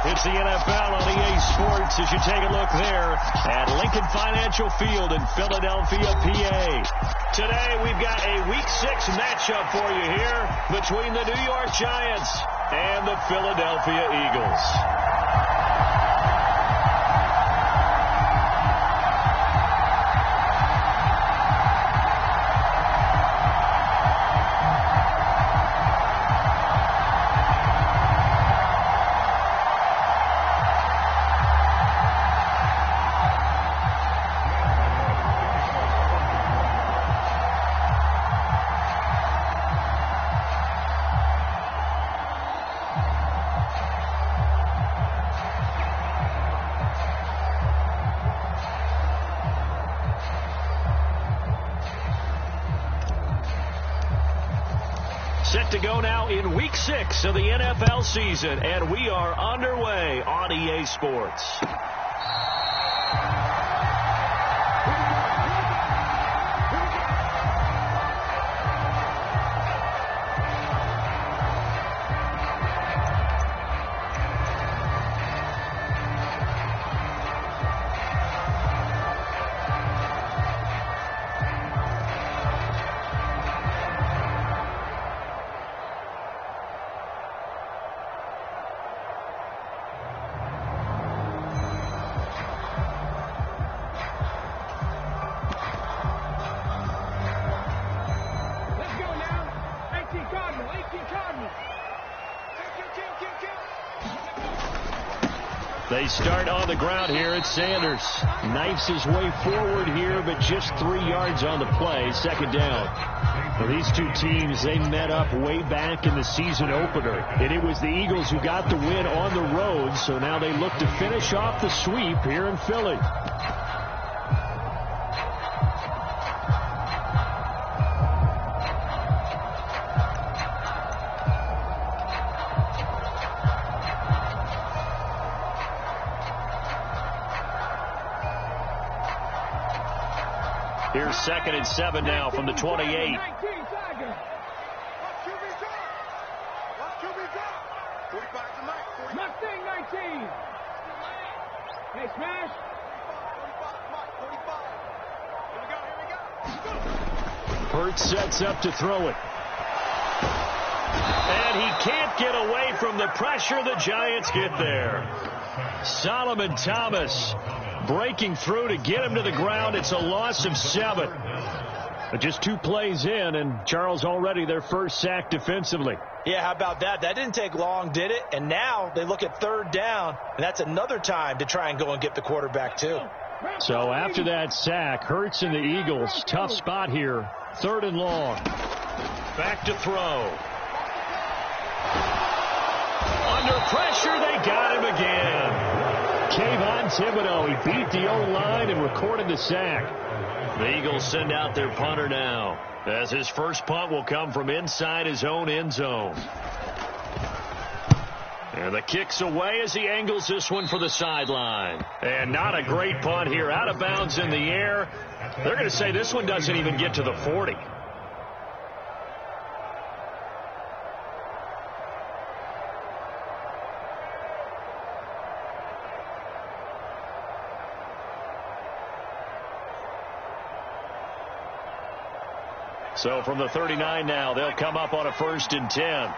It's the NFL on EA Sports as you take a look there at Lincoln Financial Field in Philadelphia, PA. Today we've got a Week 6 matchup for you here between the New York Giants and the Philadelphia Eagles. Set to go now in Week 6 of the NFL season, and we are underway on EA Sports. They start on the ground here. It's Sanders. Knifes his way forward here, but just 3 yards on the play. Second down. For these two teams, they met up way back in the season opener. And it was the Eagles who got the win on the road, so now they look to finish off the sweep here in Philly. Here's 2nd and 7 now from the 28. Hey, smash. Hurts sets up to throw it. And he can't get away from the pressure. The Giants get there. Solomon Thomas breaking through to get him to the ground. It's a loss of 7. But just 2 plays in, and Charles already their first sack defensively. Yeah, how about that? That didn't take long, did it? And now they look at 3rd down, and that's another time to try and go and get the quarterback too. So after that sack, Hurts and the Eagles, tough spot here. 3rd and long. Back to throw. Under pressure, they got him again. Kayvon Thibodeau, he beat the O-line and recorded the sack. The Eagles send out their punter now, as his first punt will come from inside his own end zone. And the kick's away as he angles this one for the sideline. And not a great punt here, out of bounds in the air. They're going to say this one doesn't even get to the 40. So from the 39 now, they'll come up on a 1st and 10.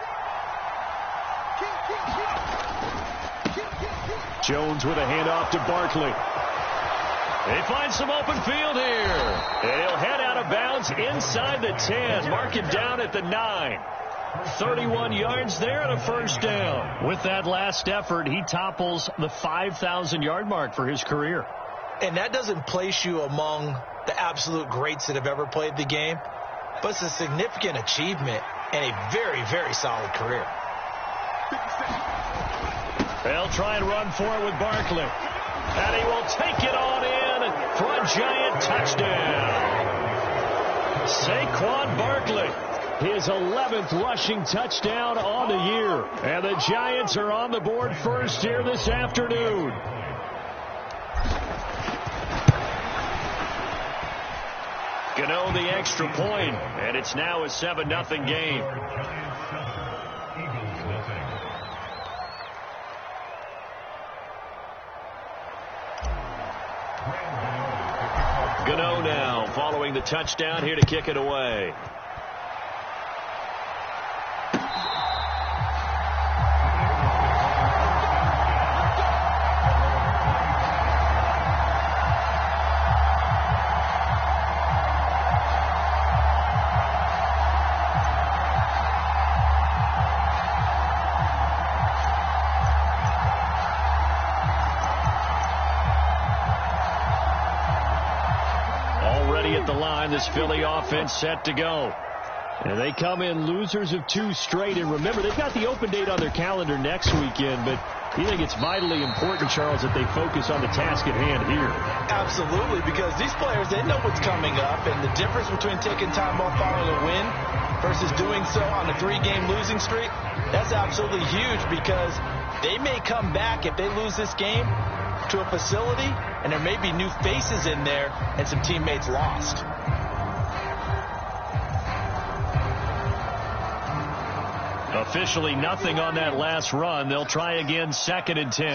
Jones with a handoff to Barkley. They find some open field here. And he'll head out of bounds inside the 10. Mark it down at the 9. 31 yards there and a 1st down. With that last effort, he topples the 5,000-yard mark for his career. And that doesn't place you among the absolute greats that have ever played the game. But it's a significant achievement and a very, very solid career. They'll try and run for it with Barkley. And he will take it on in for a Giant touchdown. Saquon Barkley, his 11th rushing touchdown on the year. And the Giants are on the board first here this afternoon. Gano the extra point, and it's now a 7-0 game. Gano now following the touchdown here to kick it away. At the line, this Philly offense set to go. And they come in losers of 2 straight. And remember, they've got the open date on their calendar next weekend, but you think it's vitally important, Charles, that they focus on the task at hand here? Absolutely, because these players, they know what's coming up, and the difference between taking time off following a win versus doing so on a 3-game losing streak, that's absolutely huge, because they may come back if they lose this game to a facility, and there may be new faces in there and some teammates lost. Officially nothing on that last run. They'll try again, 2nd and 10.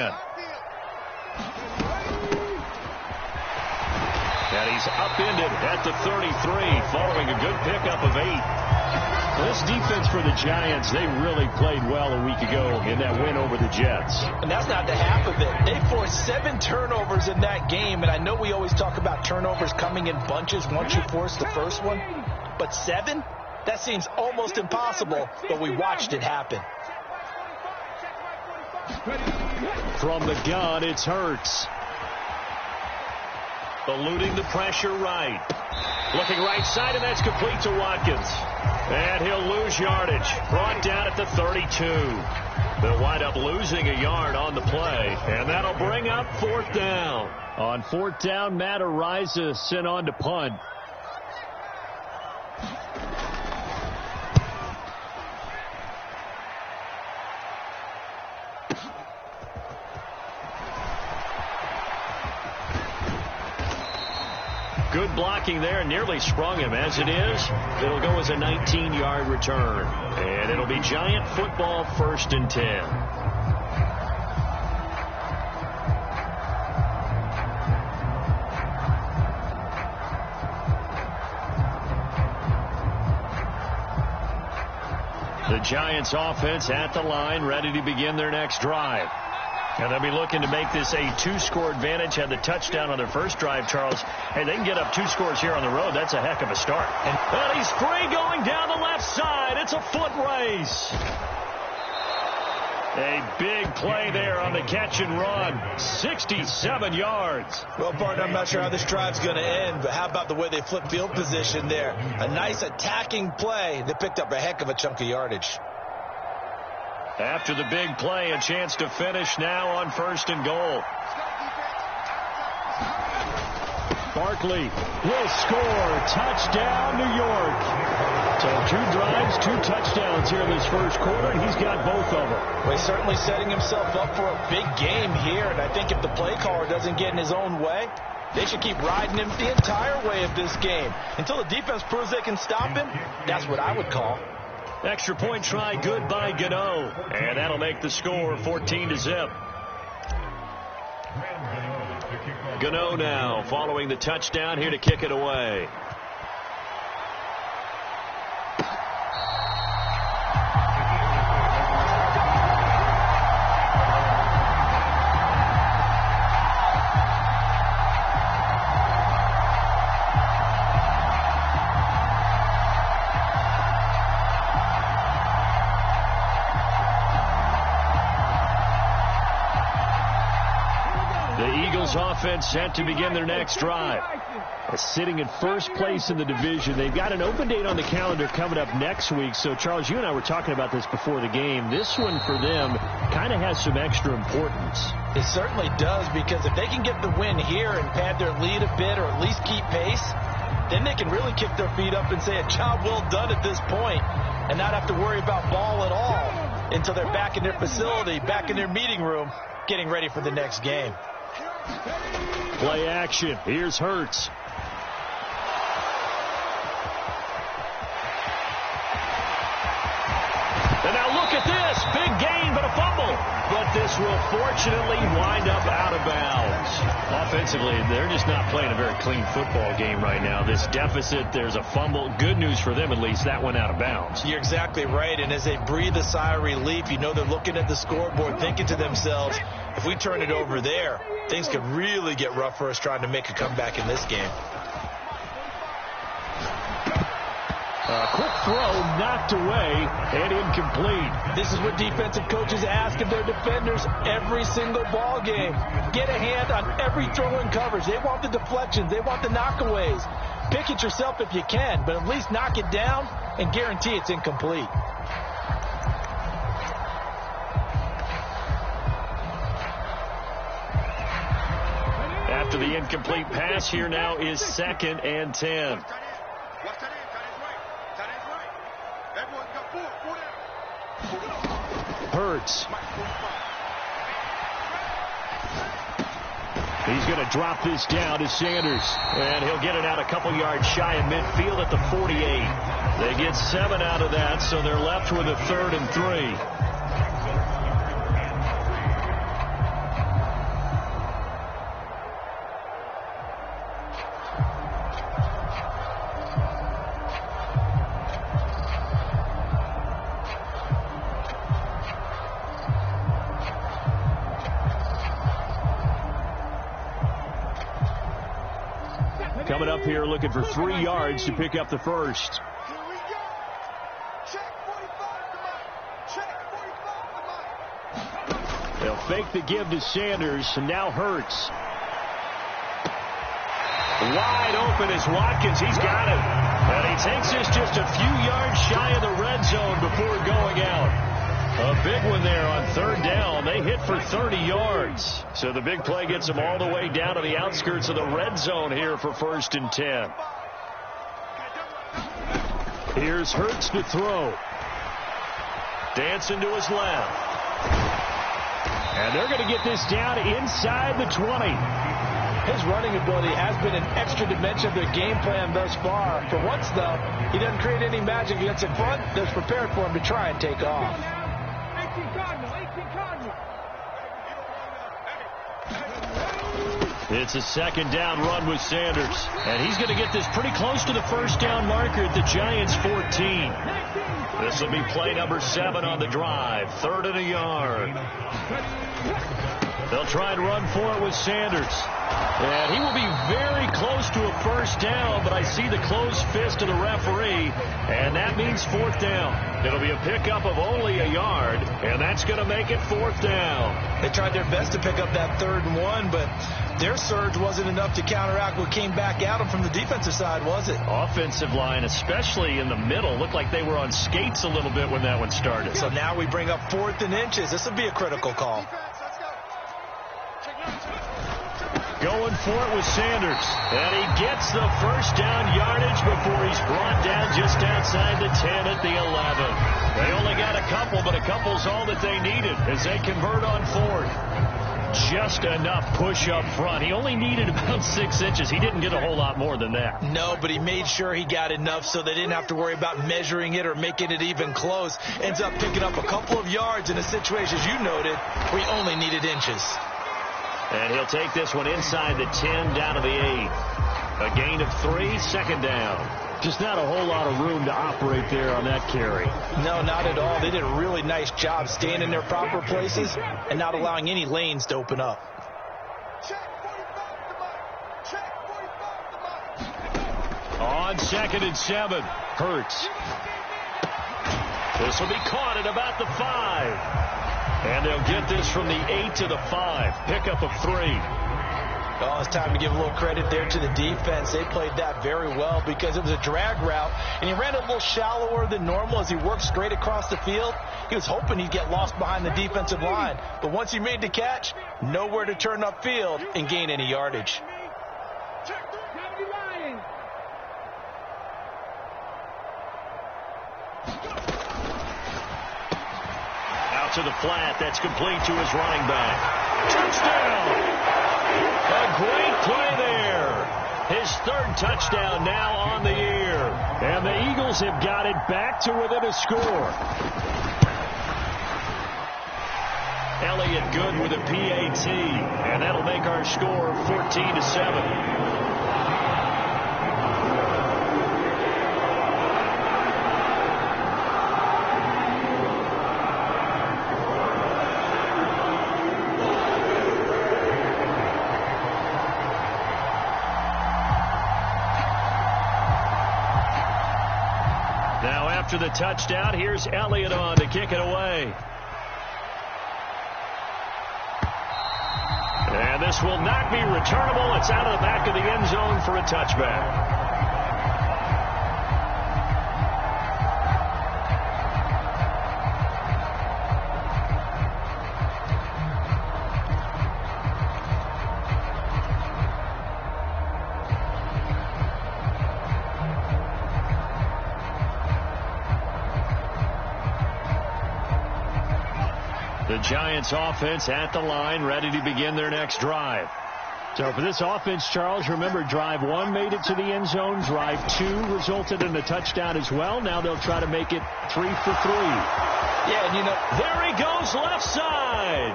And he's upended at the 33 following a good pickup of 8. This defense for the Giants, they really played well a week ago in that win over the Jets. And that's not the half of it. They forced 7 turnovers in that game, and I know we always talk about turnovers coming in bunches once you force the first one, but 7? That seems almost impossible, but we watched it happen. From the gun, it's Hurts. Eluding the pressure right. Looking right side, and that's complete to Watkins. And he'll lose yardage. Brought down at the 32. They'll wind up losing a yard on the play, and that'll bring up 4th down. On 4th down, Matt Ariza sent on to punt. Good blocking there, nearly sprung him. As it is, it'll go as a 19-yard return. And it'll be Giant football, 1st and 10. The Giants offense at the line, ready to begin their next drive. And they'll be looking to make this a 2-score advantage. Had the touchdown on their first drive, Charles. Hey, they can get up 2 scores here on the road. That's a heck of a start. And he's free going down the left side. It's a foot race. A big play there on the catch and run. 67 yards. Well, partner, I'm not sure how this drive's going to end, but how about the way they flip field position there? A nice attacking play that picked up a heck of a chunk of yardage. After the big play, a chance to finish now on 1st and goal. Barkley will score. Touchdown, New York. So 2 drives, 2 touchdowns here in this first quarter, and he's got both of them. Well, he's certainly setting himself up for a big game here, and I think if the play caller doesn't get in his own way, they should keep riding him the entire way of this game. Until the defense proves they can stop him, that's what I would call. Extra point try good by Gano. And that'll make the score 14-0. Gano now following the touchdown here to kick it away. Offense set to begin their next drive. Sitting in first place in the division. They've got an open date on the calendar coming up next week. So, Charles, you and I were talking about this before the game. This one for them kind of has some extra importance. It certainly does, because if they can get the win here and pad their lead a bit, or at least keep pace, then they can really kick their feet up and say a job well done at this point and not have to worry about ball at all until they're back in their facility, back in their meeting room, getting ready for the next game. Play action. Here's Hurts. And now look at this. Big gain, but a fumble, but this will fortunately wind up out of bounds. Offensively, they're just not playing a very clean football game right now. This deficit, there's a fumble. Good news for them, at least. That went out of bounds. You're exactly right, and as they breathe a sigh of relief, you know they're looking at the scoreboard, thinking to themselves, if we turn it over there, things could really get rough for us trying to make a comeback in this game. A quick throw knocked away and incomplete. This is what defensive coaches ask of their defenders every single ball game. Get a hand on every throw in coverage. They want the deflections. They want the knockaways. Pick it yourself if you can, but at least knock it down and guarantee it's incomplete. After the incomplete pass, here now is 2nd and 10. Hurts. He's going to drop this down to Sanders. And he'll get it out a couple yards shy of midfield at the 48. They get 7 out of that, so they're left with a 3rd and 3. Coming up here looking for 3 yards to pick up the first. They'll fake the give to Sanders, and now Hurts. Wide open is Watkins. He's got it. And he takes this just a few yards shy of the red zone before going out. A big one there on 3rd down. They hit for 30 yards. So the big play gets them all the way down to the outskirts of the red zone here for 1st and 10. Here's Hurts to throw. Dancing to his left. And they're going to get this down inside the 20. His running ability has been an extra dimension of their game plan thus far. For once, though, he doesn't create any magic against the front that's prepared for him to try and take off. It's a 2nd down run with Sanders. And he's going to get this pretty close to the 1st down marker at the Giants' 14. This will be play number 7 on the drive. 3rd and a yard. They'll try and run for it with Sanders. And he will be very close to a 1st down, but I see the closed fist of the referee, and that means 4th down. It'll be a pickup of only a yard, and that's going to make it 4th down. They tried their best to pick up that 3rd and 1, but their surge wasn't enough to counteract what came back at them from the defensive side, was it? Offensive line, especially in the middle, looked like they were on skates a little bit when that one started. So now we bring up 4th and inches. This will be a critical call. Going for it with Sanders. And he gets the 1st down yardage before he's brought down just outside the 10 at the 11. They only got a couple, but a couple's all that they needed as they convert on 4th. Just enough push up front. He only needed about 6 inches. He didn't get a whole lot more than that. No, but he made sure he got enough so they didn't have to worry about measuring it or making it even close. Ends up picking up a couple of yards in a situation, as you noted, where he only needed inches. And he'll take this one inside the 10 down to the 8. A gain of 3, 2nd down. Just not a whole lot of room to operate there on that carry. No, not at all. They did a really nice job staying in their proper places and not allowing any lanes to open up. On 2nd and 7, Hurts. This will be caught at about the 5. And they'll get this from the 8 to the 5. Pickup of 3. Oh, it's time to give a little credit there to the defense. They played that very well because it was a drag route, and he ran a little shallower than normal as he worked straight across the field. He was hoping he'd get lost behind the defensive line. But once he made the catch, nowhere to turn upfield and gain any yardage. To the flat, that's complete to his running back. Touchdown! A great play there. His 3rd touchdown now on the year. And the Eagles have got it back to within a score. Elliott good with a PAT, and that'll make our score 14-7. Now after the touchdown, here's Elliott on to kick it away. And this will not be returnable. It's out of the back of the end zone for a touchback. The Giants offense at the line, ready to begin their next drive. So for this offense, Charles, remember drive 1 made it to the end zone. Drive 2 resulted in a touchdown as well. Now they'll try to make it 3 for 3. Yeah, and you know, there he goes left side.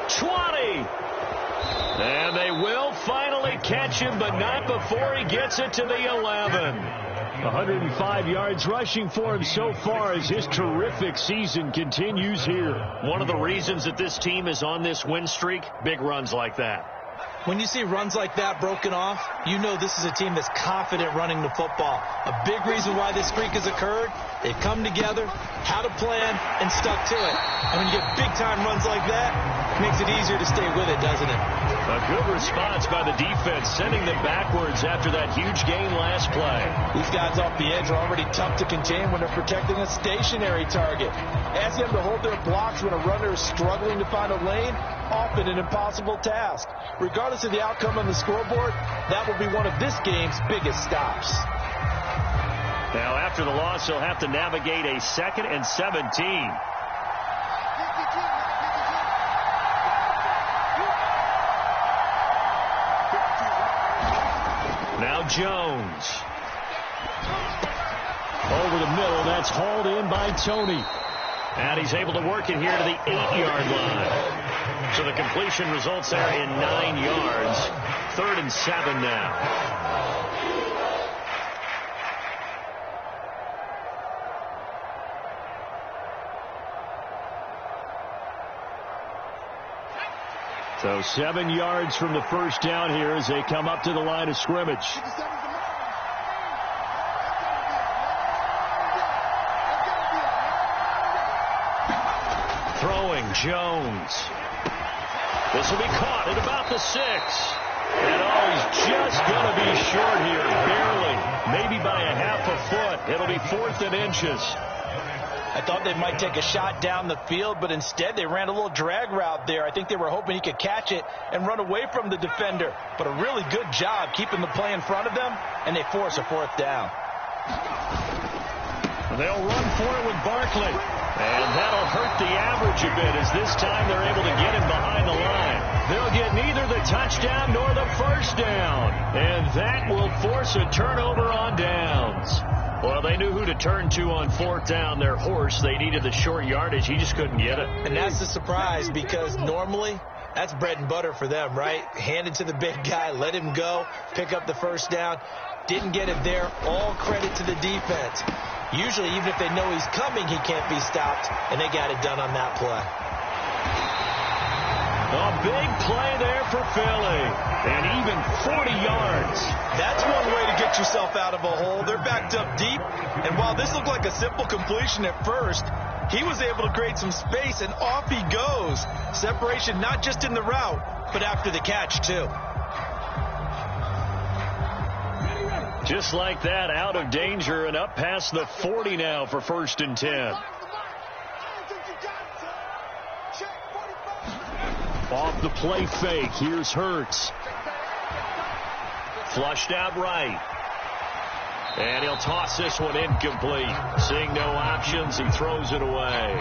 20. And they will finally catch him, but not before he gets it to the 11. 105 yards rushing for him so far as his terrific season continues here. One of the reasons that this team is on this win streak, big runs like that. When you see runs like that broken off, you know this is a team that's confident running the football. A big reason why this streak has occurred, they've come together, had a plan, and stuck to it. And when you get big-time runs like that, it makes it easier to stay with it, doesn't it? A good response by the defense, sending them backwards after that huge gain last play. These guys off the edge are already tough to contain when they're protecting a stationary target. Asking them to hold their blocks when a runner is struggling to find a lane, often an impossible task. Regardless of the outcome on the scoreboard, that will be one of this game's biggest stops. Now, after the loss, he'll have to navigate a 2nd and 17. Now Jones. Over the middle, that's hauled in by Tony. And he's able to work it here to the 8-yard line. So the completion results there in 9 yards. 3rd and 7 now. So 7 yards from the first down here as they come up to the line of scrimmage. Throwing Jones. This will be caught at about the 6. And he's just going to be short here, barely. Maybe by a half a foot. It'll be 4th and inches. I thought they might take a shot down the field, but instead they ran a little drag route there. I think they were hoping he could catch it and run away from the defender. But a really good job keeping the play in front of them, and they force a 4th down. They'll run for it with Barkley. And that'll hurt the average a bit as this time they're able to get him behind the line. They'll get neither the touchdown nor the first down. And that will force a turnover on downs. Well, they knew who to turn to on 4th down. Their horse, they needed the short yardage. He just couldn't get it. And that's the surprise because normally that's bread and butter for them, right? Hand it to the big guy, let him go, pick up the first down. Didn't get it there. All credit to the defense. Usually, even if they know he's coming, he can't be stopped, and they got it done on that play. A big play there for Philly, and even 40 yards. That's one way to get yourself out of a hole. They're backed up deep, and while this looked like a simple completion at first, he was able to create some space, and off he goes. Separation not just in the route, but after the catch, too. Just like that, out of danger and up past the 40 now for 1st and 10. Off the play fake, here's Hurts. Flushed out right. And he'll toss this one incomplete. Seeing no options, he throws it away.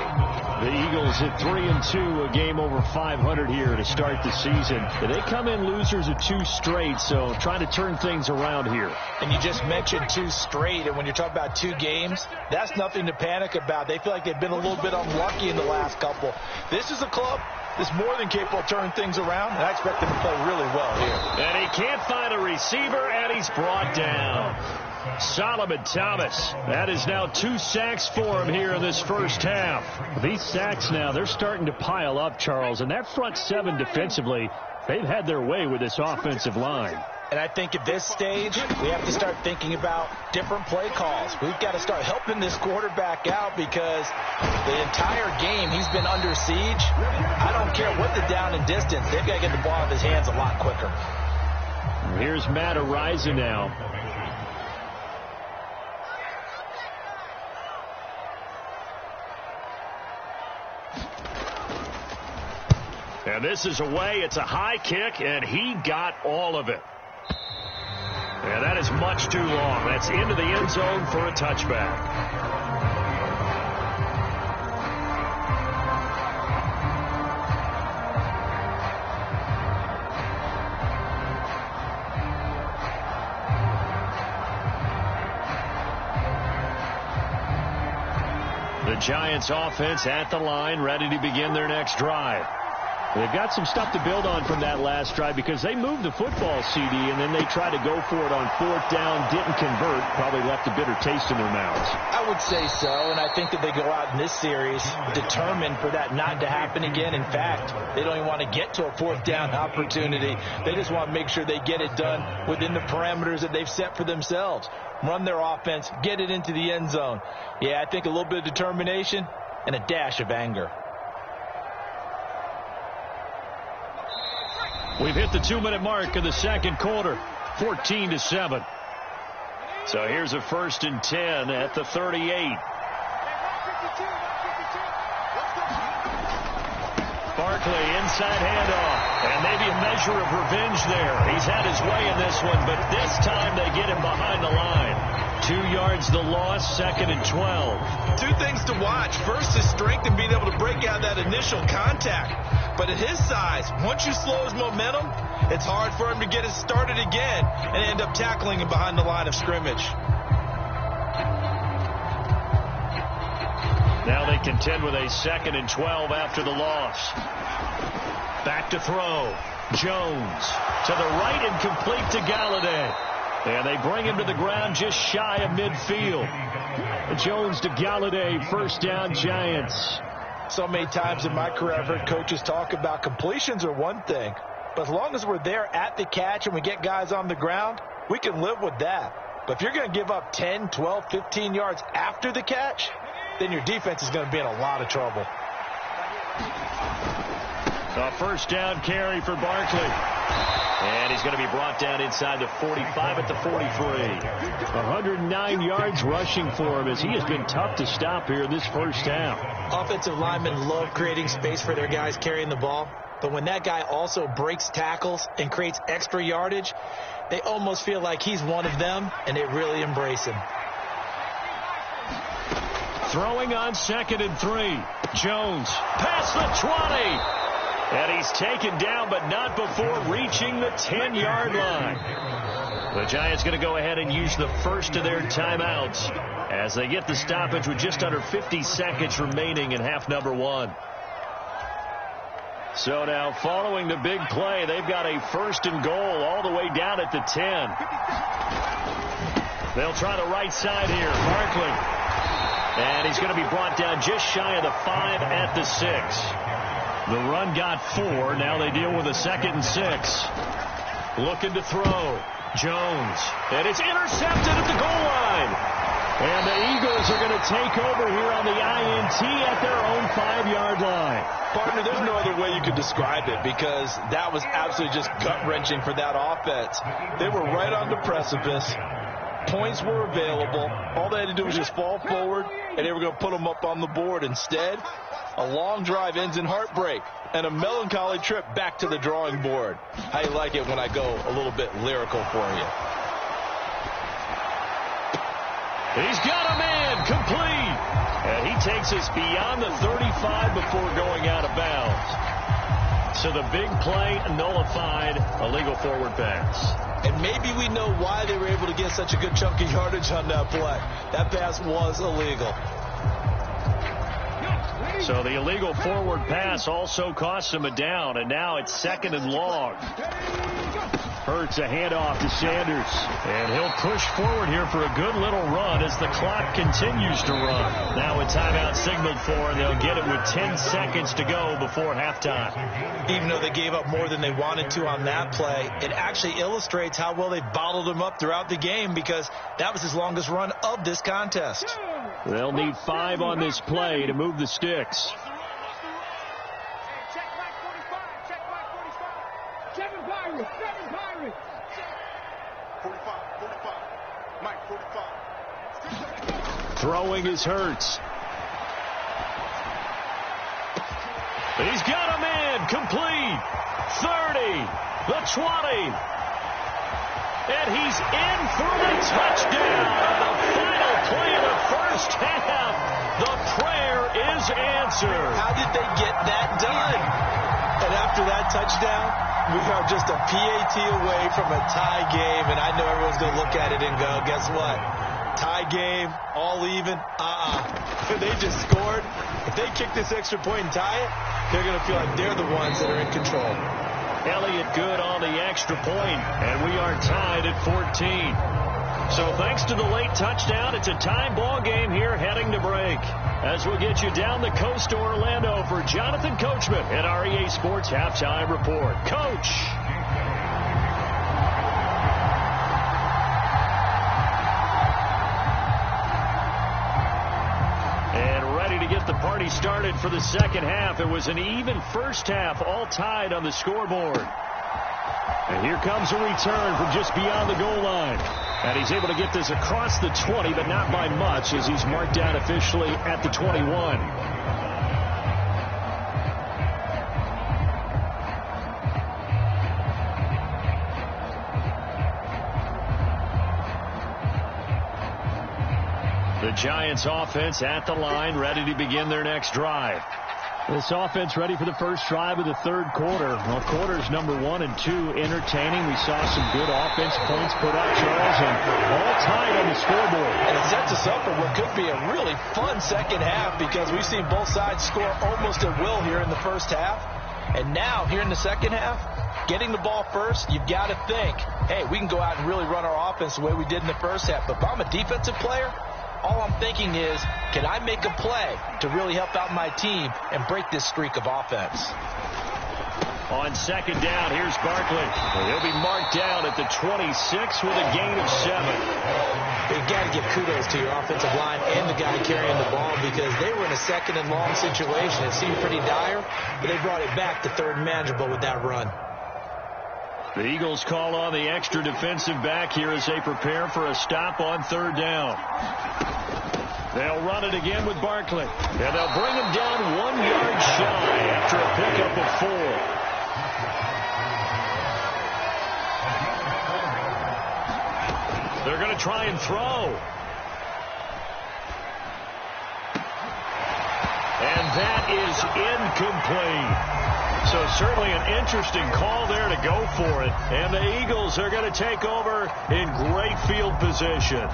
The Eagles at 3-2, a game over 500 here to start the season. They come in losers of 2 straight, so trying to turn things around here. And you just mentioned 2 straight, and when you're talking about 2 games, that's nothing to panic about. They feel like they've been a little bit unlucky in the last couple. This is a club is more than capable of turning things around, and I expect him to play really well here. And he can't find a receiver, and he's brought down. Solomon Thomas. That is now 2 sacks for him here in this first half. These sacks now, they're starting to pile up, Charles, and that front seven defensively, they've had their way with this offensive line. And I think at this stage, we have to start thinking about different play calls. We've got to start helping this quarterback out because the entire game he's been under siege. I don't care what the down and distance. They've got to get the ball out of his hands a lot quicker. Here's Matt Ariza now. And this is away. It's a high kick, and he got all of it. And that is much too long. That's into the end zone for a touchback. The Giants offense at the line, ready to begin their next drive. They've got some stuff to build on from that last drive because they moved the football, CD, and then they tried to go for it on 4th down, didn't convert, probably left a bitter taste in their mouths. I would say so, and I think that they go out in this series determined for that not to happen again. In fact, they don't even want to get to a 4th down opportunity. They just want to make sure they get it done within the parameters that they've set for themselves. Run their offense, get it into the end zone. Yeah, I think a little bit of determination and a dash of anger. We've hit the 2-minute mark of the second quarter, 14-7. So here's a 1st and 10 at the 38. Barkley inside handoff, and maybe a measure of revenge there. He's had his way in this one, but this time they get him behind the line. 2 yards the loss, 2nd and 12. 2 things to watch. First is strength and being able to break out that initial contact. But at his size, once you slow his momentum, it's hard for him to get it started again and end up tackling him behind the line of scrimmage. Now they contend with a 2nd and 12 after the loss. Back to throw. Jones to the right and complete to Galladay. And they bring him to the ground just shy of midfield. Jones to Galladay, 1st down Giants. So many times in my career I've heard coaches talk about completions are one thing. But as long as we're there at the catch and we get guys on the ground, we can live with that. But if you're going to give up 10, 12, 15 yards after the catch, then your defense is going to be in a lot of trouble. A 1st down carry for Barkley. And he's going to be brought down inside the 45 at the 43. 109 yards rushing for him as he has been tough to stop here in this first half. Offensive linemen love creating space for their guys carrying the ball. But when that guy also breaks tackles and creates extra yardage, they almost feel like he's one of them, and they really embrace him. Throwing on 2nd and 3. Jones past the 20. And he's taken down, but not before reaching the 10-yard line. The Giants going to go ahead and use the first of their timeouts as they get the stoppage with just under 50 seconds remaining in half number 1. So now following the big play, they've got a 1st and goal all the way down at the 10. They'll try the right side here. Barkley. And he's going to be brought down just shy of the 5 at the 6. The run got 4. Now they deal with a 2nd and 6. Looking to throw. Jones. And it's intercepted at the goal line. And the Eagles are going to take over here on the INT at their own 5-yard line. Partner, there's no other way you could describe it because that was absolutely just gut-wrenching for that offense. They were right on the precipice. Points were available. All they had to do was just fall forward, and they were going to put them up on the board. Instead, a long drive ends in heartbreak and a melancholy trip back to the drawing board. How you like it when I go a little bit lyrical for you? He's got a man complete. And he takes us beyond the 35 before going out of bounds. So the big play nullified, a legal forward pass. And maybe we know why they were able to get such a good chunk of yardage on that play. That pass was illegal. So the illegal forward pass also cost him a down, and now it's 2nd and long. Hurts a handoff to Sanders, and he'll push forward here for a good little run as the clock continues to run. Now a timeout signaled for, and they'll get it with 10 seconds to go before halftime. Even though they gave up more than they wanted to on that play, it actually illustrates how well they bottled him up throughout the game, because that was his longest run of this contest. They'll need 5 on this play to move the sticks. Throwing is Hurts. He's got a man complete. 30, the 20. And he's in for the touchdown. The final play of the first half. The prayer is answered. How did they get that done? And after that touchdown, we are just a PAT away from a tie game. And I know everyone's going to look at it and go, guess what? Tie game, all even. They just scored. If they kick this extra point and tie it, they're going to feel like they're the ones that are in control. Elliott good on the extra point, and we are tied at 14. So thanks to the late touchdown, it's a tie ball game here heading to break. As we'll get you down the coast to Orlando for Jonathan Coachman at our EA Sports Halftime Report. Coach. Get the party started for the second half. It was an even first half, all tied on the scoreboard. And here comes a return from just beyond the goal line. And he's able to get this across the 20, but not by much, as he's marked down officially at the 21. The Giants offense at the line, ready to begin their next drive. This offense ready for the first drive of the third quarter. Well, quarters number 1 and 2 entertaining. We saw some good offense points put up, Charles, and all tied on the scoreboard. And it sets us up for what could be a really fun second half, because we've seen both sides score almost at will here in the first half. And now, here in the second half, getting the ball first, you've got to think, hey, we can go out and really run our offense the way we did in the first half. But if I'm a defensive player, all I'm thinking is, can I make a play to really help out my team and break this streak of offense? On second down, here's Barkley. He'll be marked down at the 26 with a gain of 7. You've got to give kudos to your offensive line and the guy carrying the ball, because they were in a 2nd and long situation. It seemed pretty dire, but they brought it back to 3rd and manageable with that run. The Eagles call on the extra defensive back here as they prepare for a stop on 3rd down. They'll run it again with Barkley. And they'll bring him down 1 yard shy after a pickup of 4. They're going to try and throw. And that is incomplete. So certainly an interesting call there to go for it. And the Eagles are going to take over in great field position.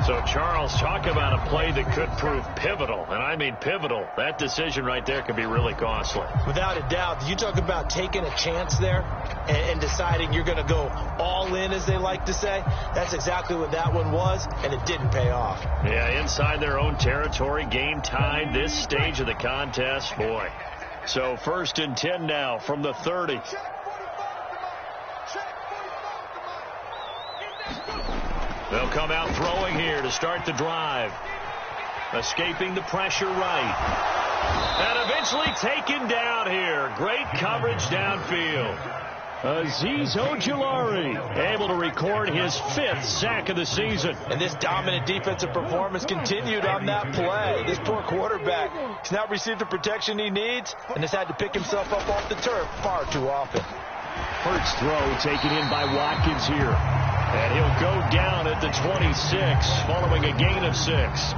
So, Charles, talk about a play that could prove pivotal. And I mean pivotal. That decision right there could be really costly. Without a doubt. You talk about taking a chance there and deciding you're going to go all in, as they like to say. That's exactly what that one was, and it didn't pay off. Yeah, inside their own territory, game tied this stage of the contest. Boy. So 1st and 10 now from the 30. They'll come out throwing here to start the drive. Escaping the pressure right. And eventually taken down here. Great coverage downfield. Azeez Ojulari able to record his 5th sack of the season. And this dominant defensive performance continued on that play. This poor quarterback has not received the protection he needs and has had to pick himself up off the turf far too often. Hurts throw taken in by Watkins here. And he'll go down at the 26 following a gain of 6.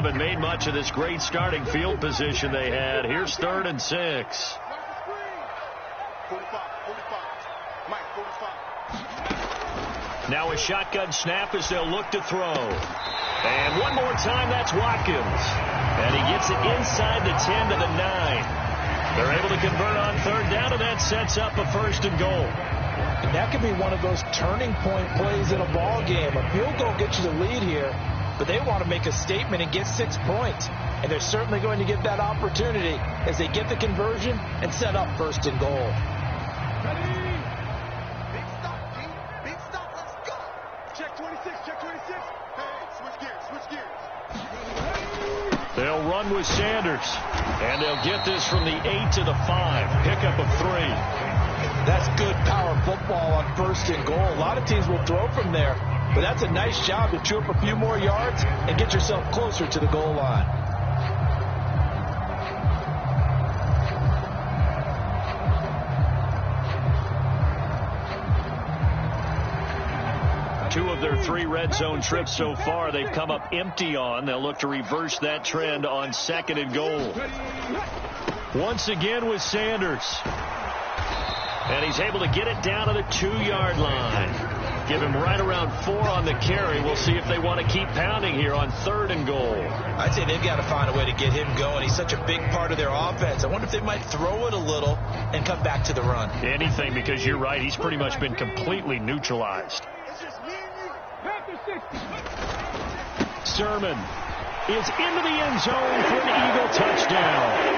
haven't made much of this great starting field position they had. Here's 3rd and 6. Now a shotgun snap as they'll look to throw. And one more time, that's Watkins. And he gets it inside the 10 to the 9. They're able to convert on 3rd down, and that sets up a 1st and goal. And that could be one of those turning point plays in a ball game. A field goal gets you the lead here, but they want to make a statement and get 6 points. And they're certainly going to get that opportunity as they get the conversion and set up 1st and goal. Big stop, G. Big stop. Let's go. Check 26. Check 26. Hey, switch gears. They'll run with Sanders. And they'll get this from the 8 to the 5. Pickup of 3. That's good power football on 1st and goal. A lot of teams will throw from there, but that's a nice job to chew up a few more yards and get yourself closer to the goal line. Two of their 3 red zone trips so far, they've come up empty on. They'll look to reverse that trend on 2nd and goal. Once again with Sanders. And he's able to get it down to the 2-yard line. Give him right around 4 on the carry. We'll see if they want to keep pounding here on 3rd and goal. I'd say they've got to find a way to get him going. He's such a big part of their offense. I wonder if they might throw it a little and come back to the run. Anything, because you're right. He's pretty much been completely neutralized. Sermon is into the end zone for an Eagle touchdown.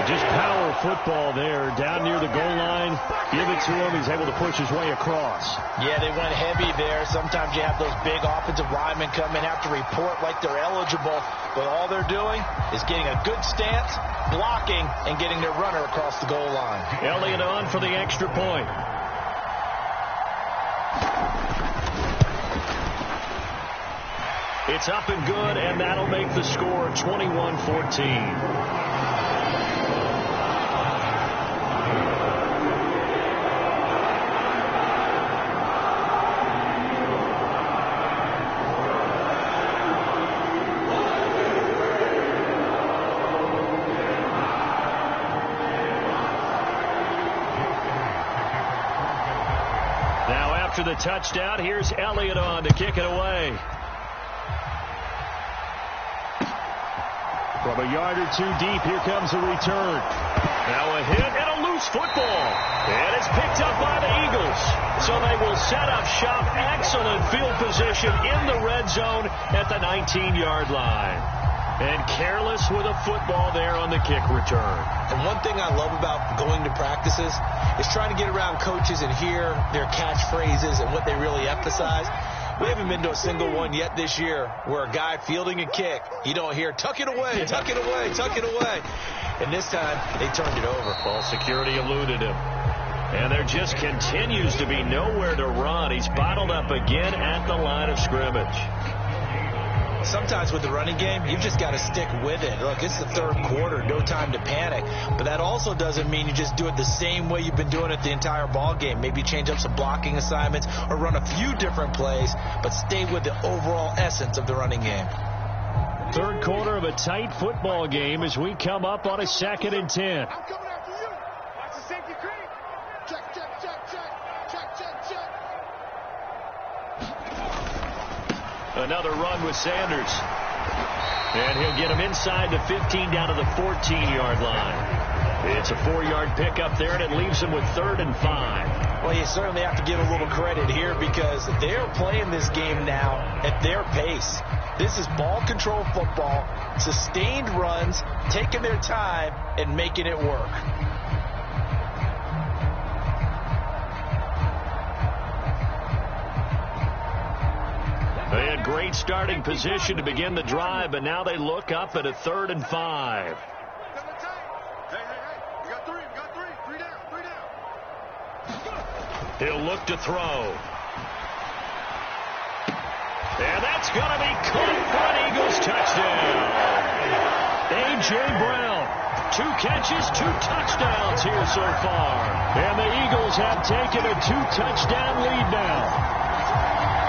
Just power football there down near the goal line. Give it to him. He's able to push his way across. Yeah, they went heavy there. Sometimes you have those big offensive linemen come in, have to report like they're eligible. But all they're doing is getting a good stance, blocking, and getting their runner across the goal line. Elliott on for the extra point. It's up and good, and that'll make the score 21-14. Now after the touchdown, here's Elliott on to kick it away. From a yard or 2 deep, here comes a return. Now a hit and a loose football. And it's picked up by the Eagles. So they will set up shop. Excellent field position in the red zone at the 19-yard line. And careless with a football there on the kick return. And one thing I love about going to practices is trying to get around coaches and hear their catchphrases and what they really emphasize. We haven't been to a single one yet this year where a guy fielding a kick, you don't hear, tuck it away, tuck it away, tuck it away. And this time, they turned it over. Well, security eluded him. And there just continues to be nowhere to run. He's bottled up again at the line of scrimmage. Sometimes with the running game, you've just got to stick with it. Look, it's the 3rd quarter, no time to panic. But that also doesn't mean you just do it the same way you've been doing it the entire ball game. Maybe change up some blocking assignments or run a few different plays, but stay with the overall essence of the running game. 3rd quarter of a tight football game as we come up on a 2nd and 10. I'm coming after you. Watch the safety creep. Check. Another run with Sanders. And he'll get him inside the 15 down to the 14-yard line. It's a 4-yard pickup there, and it leaves him with 3rd and 5. Well, you certainly have to give a little credit here because they're playing this game now at their pace. This is ball control football, sustained runs, taking their time, and making it work. They had great starting position to begin the drive, but now they look up at a 3rd and 5. Hey. We got three. Three down. He'll look to throw. And that's going to be caught for an Eagles touchdown. A.J. Brown, 2 catches, 2 touchdowns here so far. And the Eagles have taken a 2-touchdown lead now.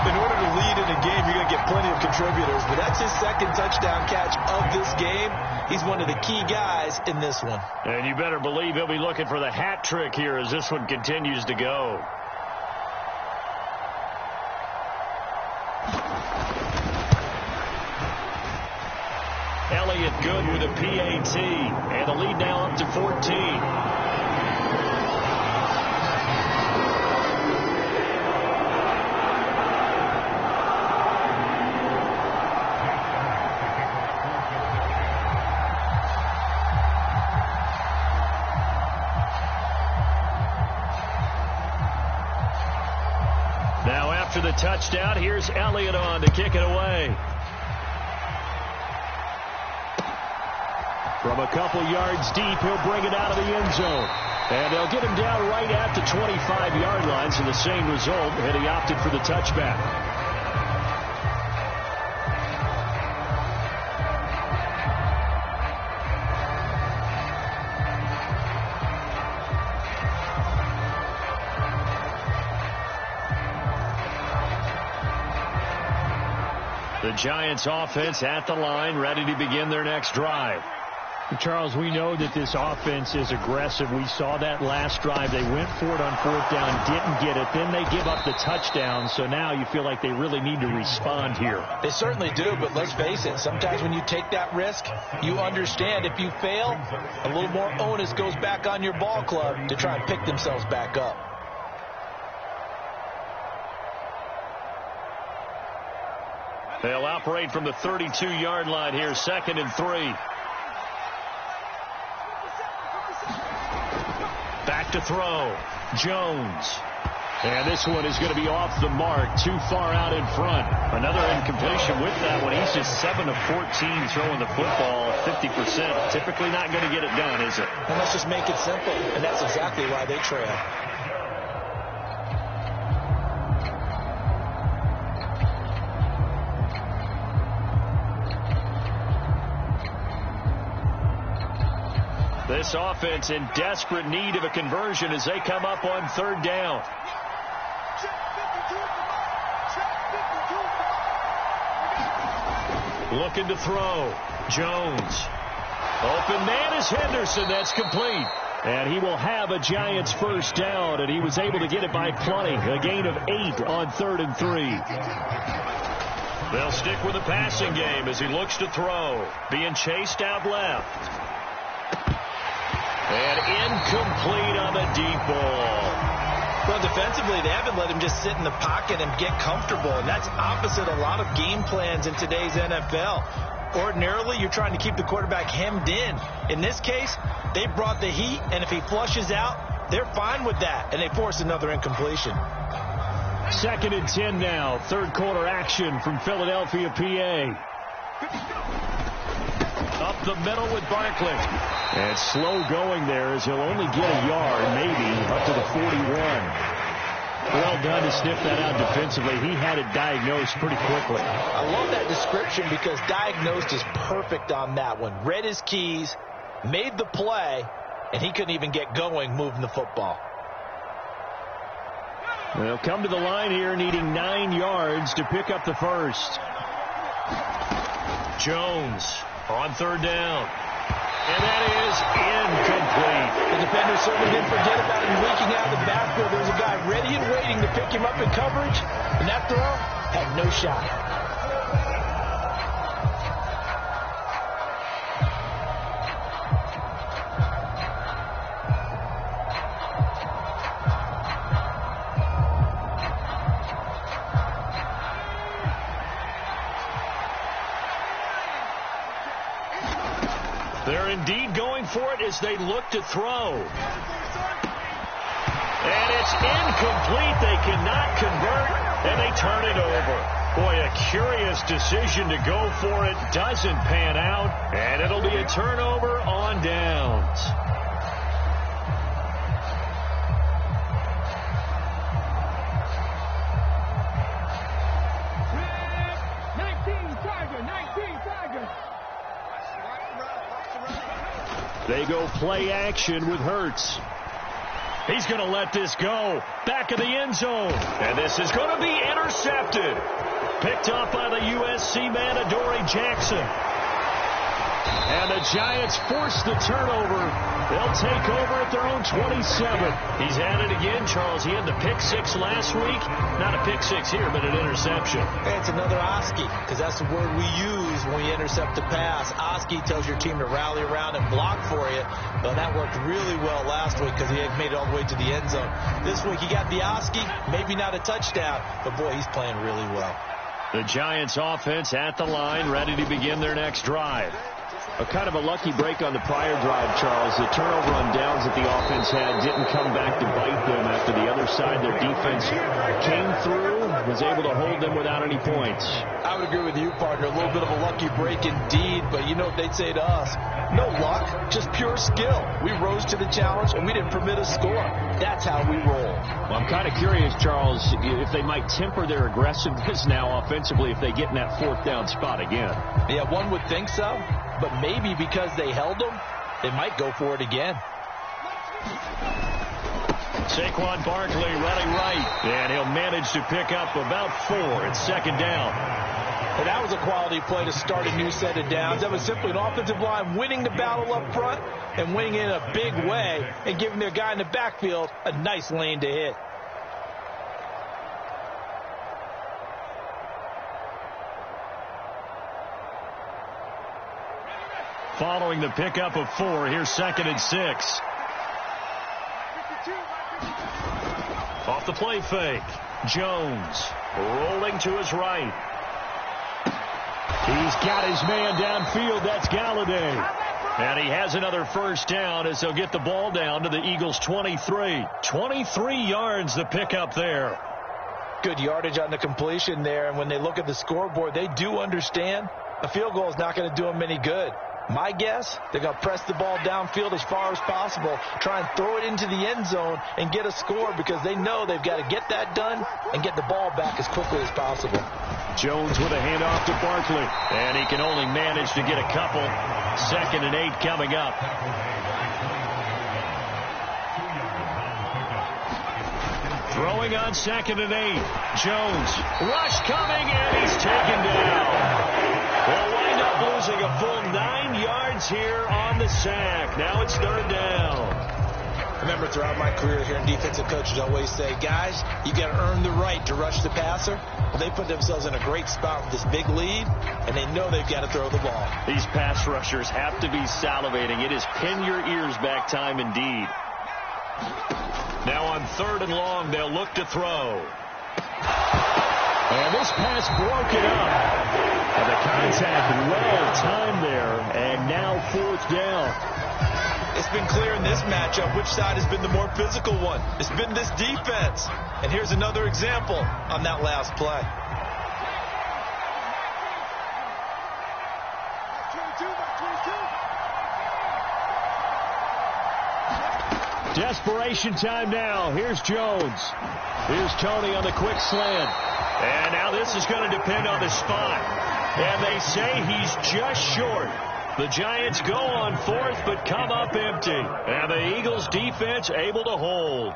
In order to lead in a game, you're going to get plenty of contributors, but that's his second touchdown catch of this game. He's one of the key guys in this one. And you better believe he'll be looking for the hat trick here as this one continues to go. Elliott good with a PAT, and the lead now up to 14. Now after the touchdown, here's Elliott on to kick it away. From a couple yards deep, he'll bring it out of the end zone. And they'll get him down right at the 25-yard line, so the same result, and he opted for the touchback. The Giants offense at the line, ready to begin their next drive. Charles, we know that this offense is aggressive. We saw that last drive. They went for it on fourth down, didn't get it. Then they give up the touchdown. So now you feel like they really need to respond here. They certainly do, but let's face it. Sometimes when you take that risk, you understand if you fail, a little more onus goes back on your ball club to try and pick themselves back up. They'll operate from the 32-yard line here, 2nd and 3. Back to throw. Jones. And this one is going to be off the mark, too far out in front. Another incompletion with that one. He's just 7 of 14 throwing the football, 50%. Typically not going to get it done, is it? And let's just make it simple, and that's exactly why they trail. This offense in desperate need of a conversion as they come up on 3rd down. Looking to throw. Jones. Open man is Henderson. That's complete. And he will have a Giants first down, and he was able to get it by plenty. A gain of 8 on 3rd and 3. They'll stick with the passing game as he looks to throw. Being chased out left. And incomplete on the deep ball. Well, defensively, they haven't let him just sit in the pocket and get comfortable, and that's opposite a lot of game plans in today's NFL. Ordinarily, you're trying to keep the quarterback hemmed in. In this case, they brought the heat, and if he flushes out, they're fine with that, and they force another incompletion. 2nd and 10 now. 3rd quarter action from Philadelphia, PA. Up the middle with Barkley. And slow going there as he'll only get a yard, maybe, up to the 41. Well done to sniff that out defensively. He had it diagnosed pretty quickly. I love that description because diagnosed is perfect on that one. Read his keys, made the play, and he couldn't even get going moving the football. They'll come to the line here needing 9 yards to pick up the first. Jones on 3rd down. And that is incomplete. The defender certainly didn't forget about him leaking out of the backfield. There was a guy ready and waiting to pick him up in coverage, and that throw had no shot. They're indeed going for it as they look to throw. And it's incomplete. They cannot convert, and they turn it over. Boy, a curious decision to go for it. Doesn't pan out, and it'll be a turnover on downs. They go play action with Hurts. He's going to let this go. Back of the end zone. And this is going to be intercepted. Picked off by the USC man, Adoree Jackson. And the Giants force the turnover. They'll take over at their own 27. He's at it again, Charles. He had the pick six last week. Not a pick six here, but an interception. Hey, it's another Oski, because that's the word we use when we intercept a pass. Oski tells your team to rally around and block for you. Well, that worked really well last week because he had made it all the way to the end zone. This week he got the Oski, maybe not a touchdown, but boy, he's playing really well. The Giants offense at the line, ready to begin their next drive. A kind of a lucky break on the prior drive, Charles. The turnover on downs that the offense had didn't come back to bite them after the other side. Their defense came through, was able to hold them without any points. I would agree with you, partner. A little bit of a lucky break indeed, but you know what they'd say to us? No luck, just pure skill. We rose to the challenge, and we didn't permit a score. That's how we roll. Well, I'm kind of curious, Charles, if they might temper their aggressiveness now offensively if they get in that fourth down spot again. Yeah, one would think so. But maybe because they held them, they might go for it again. Saquon Barkley running right, and he'll manage to pick up about 4. It's second down. And that was a quality play to start a new set of downs. That was simply an offensive line winning the battle up front and winning in a big way and giving their guy in the backfield a nice lane to hit. Following the pickup of 4, here's second and 6. Off the play fake. Jones rolling to his right. He's got his man downfield. That's Galladay. And he has another first down as they'll get the ball down to the Eagles' 23. 23 yards the pickup there. Good yardage on the completion there. And when they look at the scoreboard, they do understand a field goal is not going to do them any good. My guess, they're going to press the ball downfield as far as possible, try and throw it into the end zone and get a score because they know they've got to get that done and get the ball back as quickly as possible. Jones with a handoff to Barkley, and he can only manage to get a couple. Second and 8 coming up. Throwing on second and 8. Jones, rush coming, and he's taken down. They'll wind up losing a full 9 yards here on the sack. Now it's third down. Remember, throughout my career here in defensive coaches, I always say, guys, you got to earn the right to rush the passer. Well, they put themselves in a great spot with this big lead, and they know they've got to throw the ball. These pass rushers have to be salivating. It is pin your ears back time indeed. Now on third and long, they'll look to throw. And this pass broken up. And the contact well timed there. And now fourth down. It's been clear in this matchup which side has been the more physical one. It's been this defense. And here's another example on that last play. Desperation time now. Here's Jones. Here's Tony on the quick slant. And now this is going to depend on the spot. And they say he's just short. The Giants go on fourth, but come up empty. And the Eagles defense able to hold.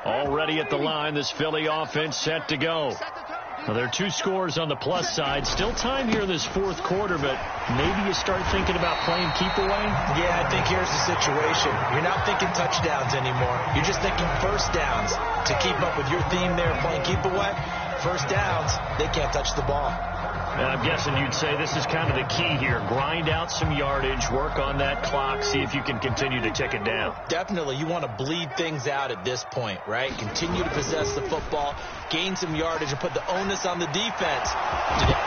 Already at the line, this Philly offense set to go. Well, there are 2 scores on the plus side. Still time here in this fourth quarter, but maybe you start thinking about playing keep away? Yeah, I think here's the situation. You're not thinking touchdowns anymore. You're just thinking first downs. To keep up with your theme there, playing keep away, first downs, they can't touch the ball. And I'm guessing you'd say this is kind of the key here. Grind out some yardage, work on that clock, see if you can continue to tick it down. Definitely. You want to bleed things out at this point, right? Continue to possess the football, gain some yardage, and put the onus on the defense.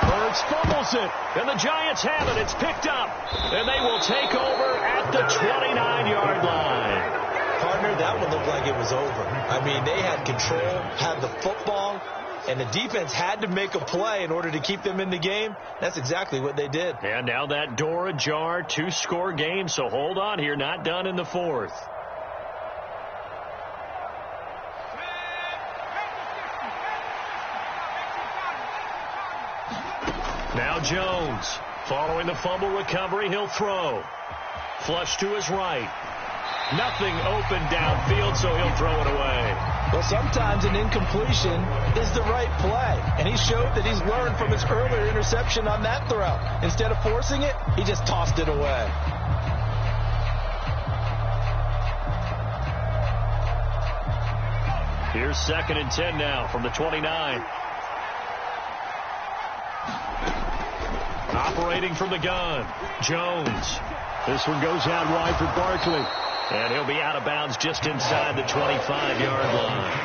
Birds fumbles it, and the Giants have it. It's picked up, and they will take over at the 29-yard line. Partner, that one looked like it was over. I mean, they had control, had the football, and the defense had to make a play in order to keep them in the game. That's exactly what they did. And now that door ajar, 2-score game, so hold on here, not done in the fourth. Now Jones, following the fumble recovery, he'll throw. Flush to his right. Nothing open downfield, so he'll throw it away. Well, sometimes an incompletion is the right play, and he showed that he's learned from his earlier interception on that throw. Instead of forcing it, he just tossed it away. Here's 2nd and 10 now from the 29. Operating from the gun, Jones. This one goes out wide for Barkley. And he'll be out of bounds just inside the 25-yard line.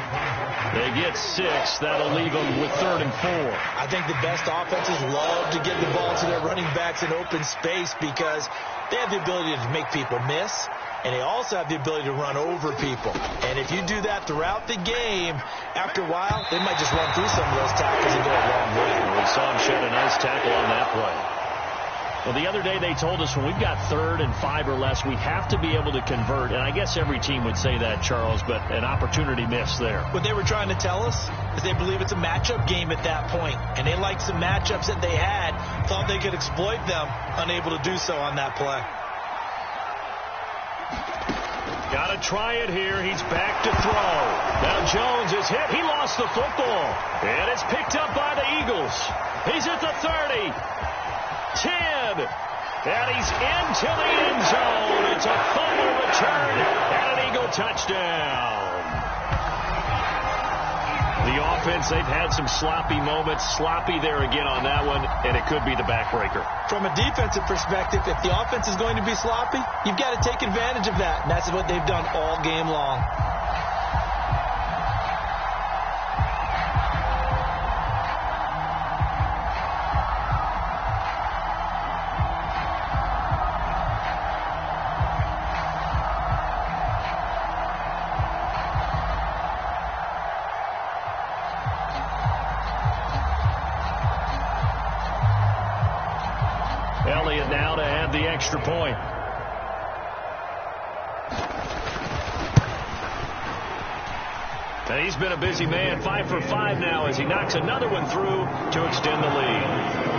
They get 6. That'll leave them with 3rd and 4. I think the best offenses love to get the ball to their running backs in open space because they have the ability to make people miss, and they also have the ability to run over people. And if you do that throughout the game, after a while, they might just run through some of those tackles and go a long way. We saw him shed a nice tackle on that play. Well, the other day they told us when we've got 3rd and 5 or less, we have to be able to convert. And I guess every team would say that, Charles, but an opportunity missed there. What they were trying to tell us is they believe it's a matchup game at that point. And they liked some matchups that they had, thought they could exploit them, unable to do so on that play. Got to try it here. He's back to throw. Now Jones is hit. He lost the football. And it's picked up by the Eagles. He's at the 30. 10. And he's into the end zone. It's a fumble return and an Eagle touchdown. The offense, they've had some sloppy moments. Sloppy there again on that one, and it could be the backbreaker. From a defensive perspective, if the offense is going to be sloppy, you've got to take advantage of that. And that's what they've done all game long. Elliott now to add the extra point. And he's been a busy man, 5 for 5 now as he knocks another one through to extend the lead.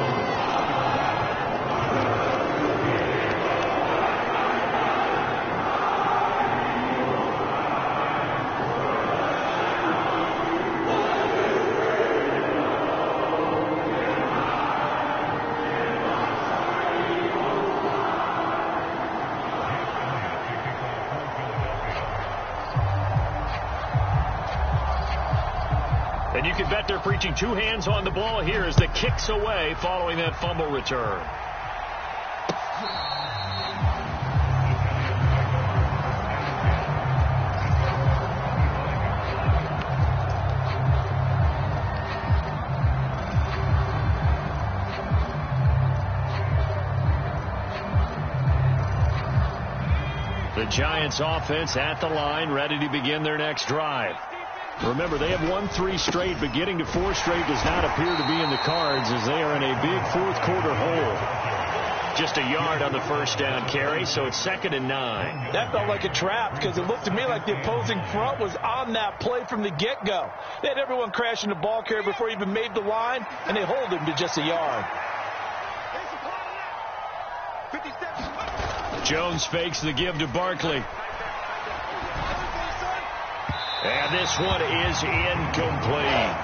And you can bet they're preaching 2 hands on the ball here as the kick's away following that fumble return. The Giants offense at the line, ready to begin their next drive. Remember, they have won 3 straight, but getting to 4 straight does not appear to be in the cards as they are in a big 4th quarter hole. Just a yard on the first down carry, so it's 2nd and 9. That felt like a trap because it looked to me like the opposing front was on that play from the get-go. They had everyone crashing the ball carrier before he even made the line, and they hold him to just a yard. Jones fakes the give to Barkley. And this one is incomplete.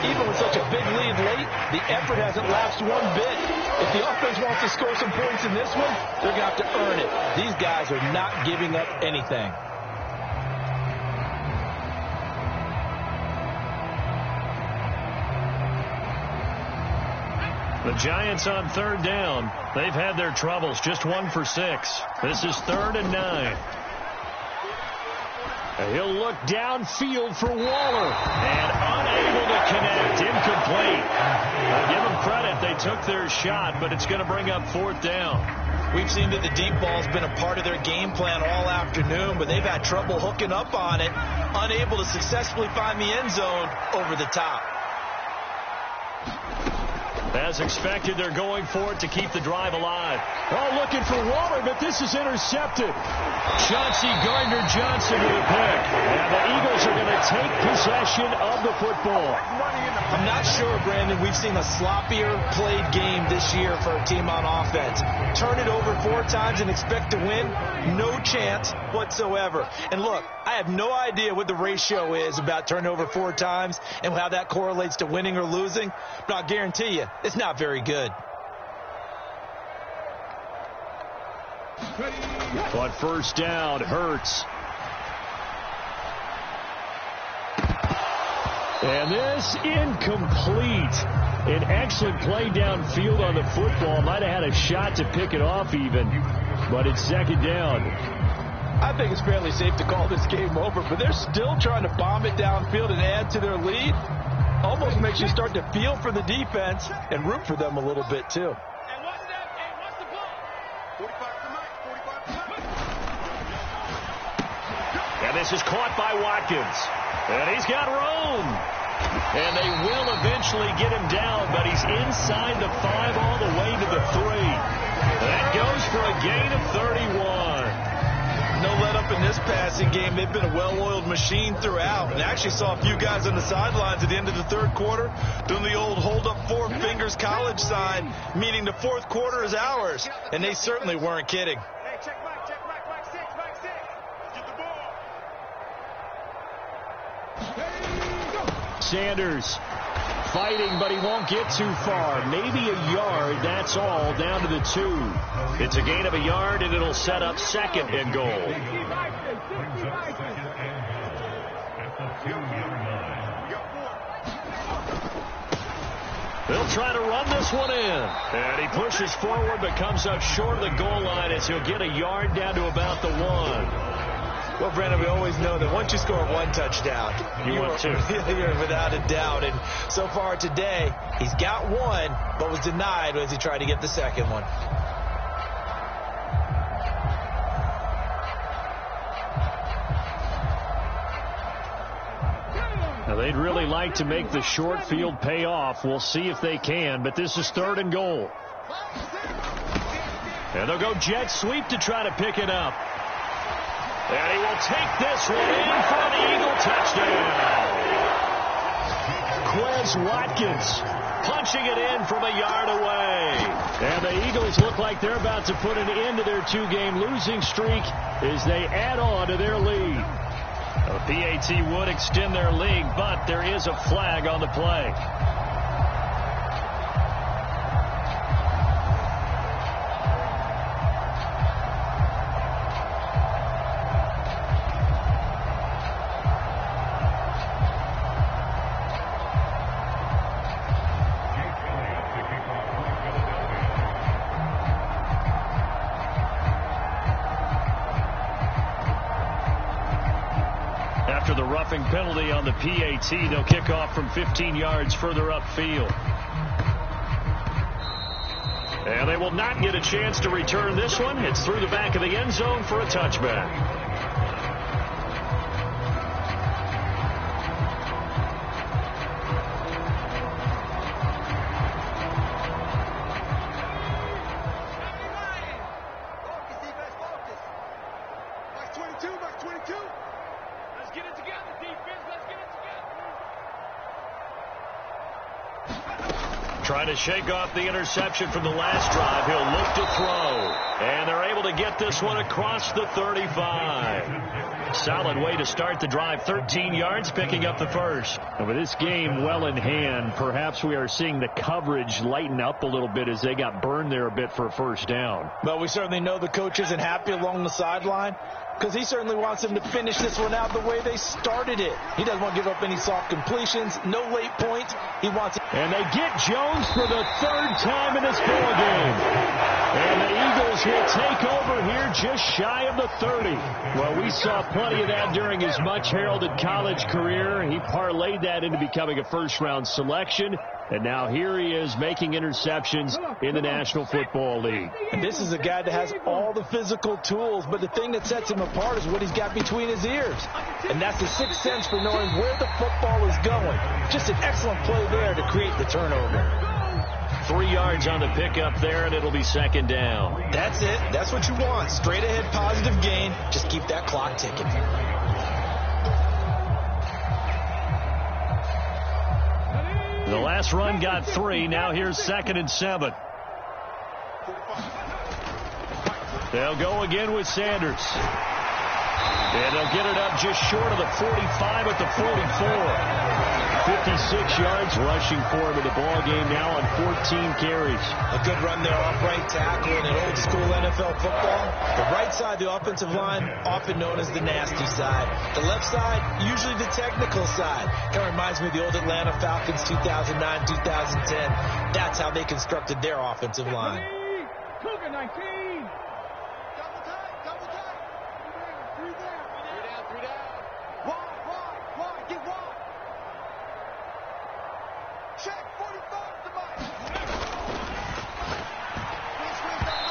Even with such a big lead late, the effort hasn't lapsed one bit. If the offense wants to score some points in this one, they're going to have to earn it. These guys are not giving up anything. The Giants on 3rd down. They've had their troubles, just 1 for 6. This is 3rd and 9. He'll look downfield for Waller and unable to connect. Incomplete. I'll give them credit. They took their shot, but it's going to bring up 4th down. We've seen that the deep ball's been a part of their game plan all afternoon, but they've had trouble hooking up on it, unable to successfully find the end zone over the top. As expected, they're going for it to keep the drive alive. Oh, looking for Waller, but this is intercepted. Chauncey Gardner-Johnson with a pick. And the Eagles are going to take possession of the football. I'm not sure, Brandon, we've seen a sloppier played game this year for a team on offense. Turn it over 4 times and expect to win? No chance whatsoever. And look, I have no idea what the ratio is about turning over 4 times and how that correlates to winning or losing, but I'll guarantee you, it's not very good. On first down, Hurts. And this incomplete. An excellent play downfield on the football. Might have had a shot to pick it off even, but it's second down. I think it's fairly safe to call this game over, but they're still trying to bomb it downfield and add to their lead. Almost makes you start to feel for the defense and root for them a little bit, too. And what's that? Hey, what's the ball? 45 to Mike. 45 to Mike. And this is caught by Watkins. And he's got room. And they will eventually get him down, but he's inside the 5 all the way to the 3. That goes for a gain of 31. No let up in this passing game. They've been a well-oiled machine throughout. And I actually saw a few guys on the sidelines at the end of the third quarter doing the old hold up 4 fingers college sign, meaning the fourth quarter is ours. And they certainly weren't kidding. Hey, check Mike, Mike 6, Mike 6. Get the ball. Sanders fighting, but he won't get too far. Maybe a yard, that's all, down to the 2. It's a gain of a yard, and it'll set up second and goal. They'll try to run this one in. And he pushes forward, but comes up short of the goal line as he'll get a yard down to about the 1. Well, Brandon, we always know that once you score 1 touchdown, you want 2. You're without a doubt. And so far today, he's got 1, but was denied as he tried to get the second one. Now, they'd really like to make the short field pay off. We'll see if they can, but this is 3rd and goal. And they'll go jet sweep to try to pick it up. And he will take this one in for the Eagle touchdown. Quez Watkins punching it in from a yard away. And the Eagles look like they're about to put an end to their 2-game losing streak as they add on to their lead. The PAT would extend their lead, but there is a flag on the play. After the roughing penalty on the PAT, they'll kick off from 15 yards further upfield. And they will not get a chance to return this one. It's through the back of the end zone for a touchback. Trying to shake off the interception from the last drive. He'll look to throw. And they're able to get this one across the 35. Solid way to start the drive. 13 yards, picking up the first. And with this game well in hand, perhaps we are seeing the coverage lighten up a little bit as they got burned there a bit for a first down. But we certainly know the coach isn't happy along the sideline, because he certainly wants them to finish this one out the way they started it. He doesn't want to give up any soft completions, no late points. He wants it. And they get Jones for the 3rd time in this ball game. And the Eagles will take over here just shy of the 30. Well, we saw plenty of that during his much-heralded college career. He parlayed that into becoming a first-round selection. And now here he is making interceptions in the National Football League. And this is a guy that has all the physical tools, but the thing that sets him apart is what he's got between his ears. And that's the sixth sense for knowing where the football is going. Just an excellent play there to create the turnover. 3 yards on the pickup there, and it'll be second down. That's it. That's what you want. Straight ahead positive gain. Just keep that clock ticking. The last run got 3. Now here's 2nd and 7. They'll go again with Sanders. And they'll get it up just short of the 45 at the 44. 56 yards rushing for him in the ball game now on 14 carries. A good run there off right tackle in an old school NFL football. The right side, the offensive line, often known as the nasty side. The left side, usually the technical side. Kind of reminds me of the old Atlanta Falcons 2009, 2010. That's how they constructed their offensive line. Cougar 19. Double tight. 3 down. Wide. Get wide. Check 45 to Mike.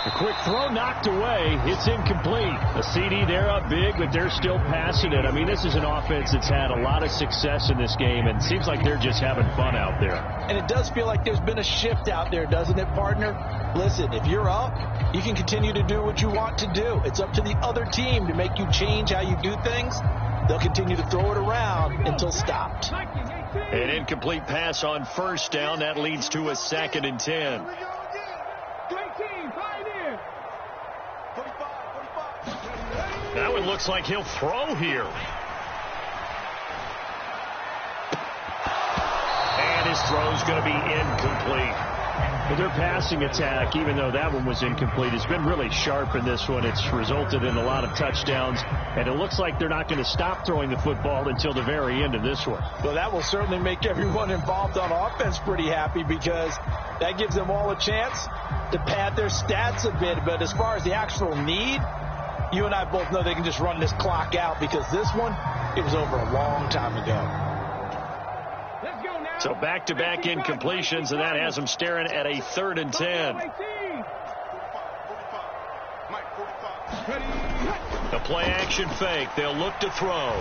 A quick throw knocked away. It's incomplete. A CD, they're up big, but they're still passing it. I mean, this is an offense that's had a lot of success in this game, and it seems like they're just having fun out there. And it does feel like there's been a shift out there, doesn't it, partner? Listen, if you're up, you can continue to do what you want to do. It's up to the other team to make you change how you do things. They'll continue to throw it around until stopped. An incomplete pass on first down. That leads to a 2nd and 10. 18, find in. 45. That one looks like he'll throw here. And his throw's going to be incomplete. But their passing attack, even though that one was incomplete, has been really sharp in this one. It's resulted in a lot of touchdowns, and it looks like they're not going to stop throwing the football until the very end of this one. Well, that will certainly make everyone involved on offense pretty happy because that gives them all a chance to pad their stats a bit. But as far as the actual need, you and I both know they can just run this clock out because this one, it was over a long time ago. So back-to-back incompletions, and that has them staring at a 3rd and 10. The play-action fake. They'll look to throw.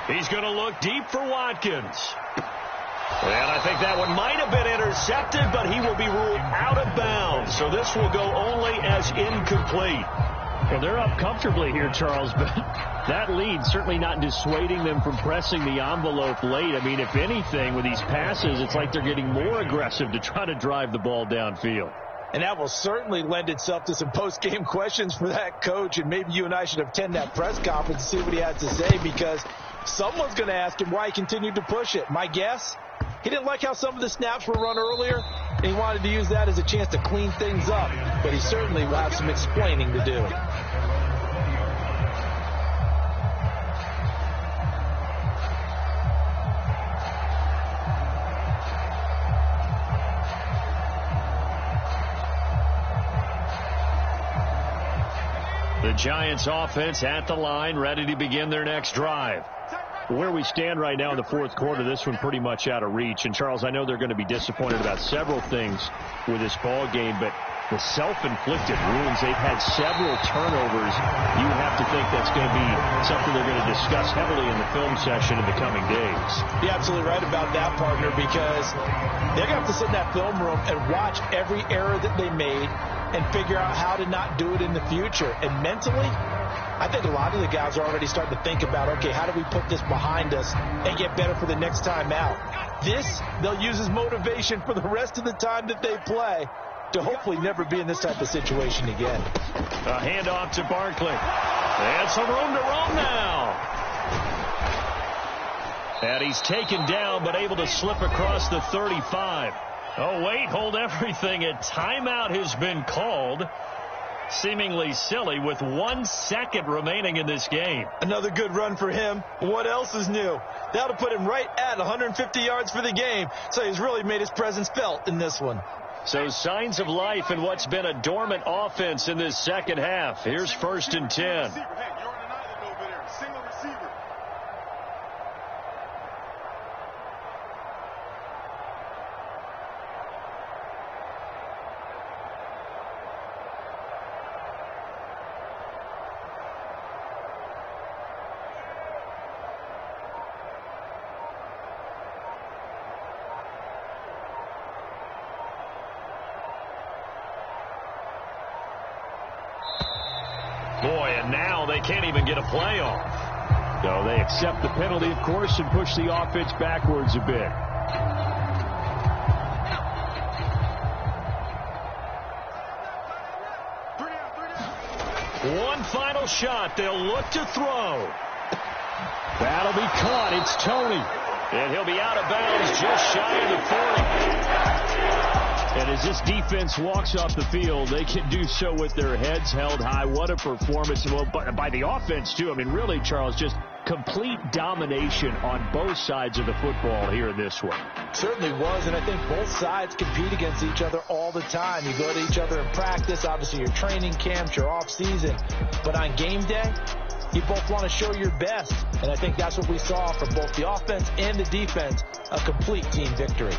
He's going to look deep for Watkins. And I think that one might have been intercepted, but he will be ruled out of bounds. So this will go only as incomplete. Well, they're up comfortably here, Charles, but that lead certainly not dissuading them from pressing the envelope late. I mean, if anything, with these passes, it's like they're getting more aggressive to try to drive the ball downfield. And that will certainly lend itself to some post-game questions for that coach, and maybe you and I should attend that press conference and see what he has to say because someone's going to ask him why he continued to push it. My guess, he didn't like how some of the snaps were run earlier, and he wanted to use that as a chance to clean things up, but he certainly will have some explaining to do. The Giants offense at the line, ready to begin their next drive. Where we stand right now in the 4th quarter, this one pretty much out of reach. And, Charles, I know they're going to be disappointed about several things with this ball game, but the self-inflicted wounds, they've had several turnovers. You have to think that's going to be something they're going to discuss heavily in the film session in the coming days. You're absolutely right about that, partner, because they're going to have to sit in that film room and watch every error that they made and figure out how to not do it in the future. And mentally, I think a lot of the guys are already starting to think about, okay, how do we put this behind us and get better for the next time out? This, they'll use as motivation for the rest of the time that they play to hopefully never be in this type of situation again. A handoff to Barkley. And some room to roam now. And he's taken down, but able to slip across the 35. Oh, wait, hold everything. A timeout has been called. Seemingly silly with 1 second remaining in this game. Another good run for him. What else is new? That'll put him right at 150 yards for the game. So he's really made his presence felt in this one. So signs of life in what's been a dormant offense in this second half. Here's 1st and 10. And now they can't even get a play off. So they accept the penalty, of course, and push the offense backwards a bit. One final shot. They'll look to throw. That'll be caught. It's Tony. And he'll be out of bounds just shy of the 40. And as this defense walks off the field, they can do so with their heads held high. What a performance. Well, by the offense, too. I mean, really, Charles, just complete domination on both sides of the football here in this one. Certainly was, and I think both sides compete against each other all the time. You go to each other in practice, obviously your training camps, your off season, but on game day, you both want to show your best, and I think that's what we saw from both the offense and the defense, a complete team victory.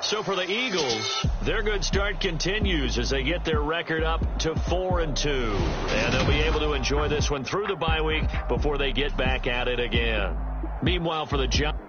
So for the Eagles, their good start continues as they get their record up to 4-2. And they'll be able to enjoy this one through the bye week before they get back at it again. Meanwhile, for the Giants,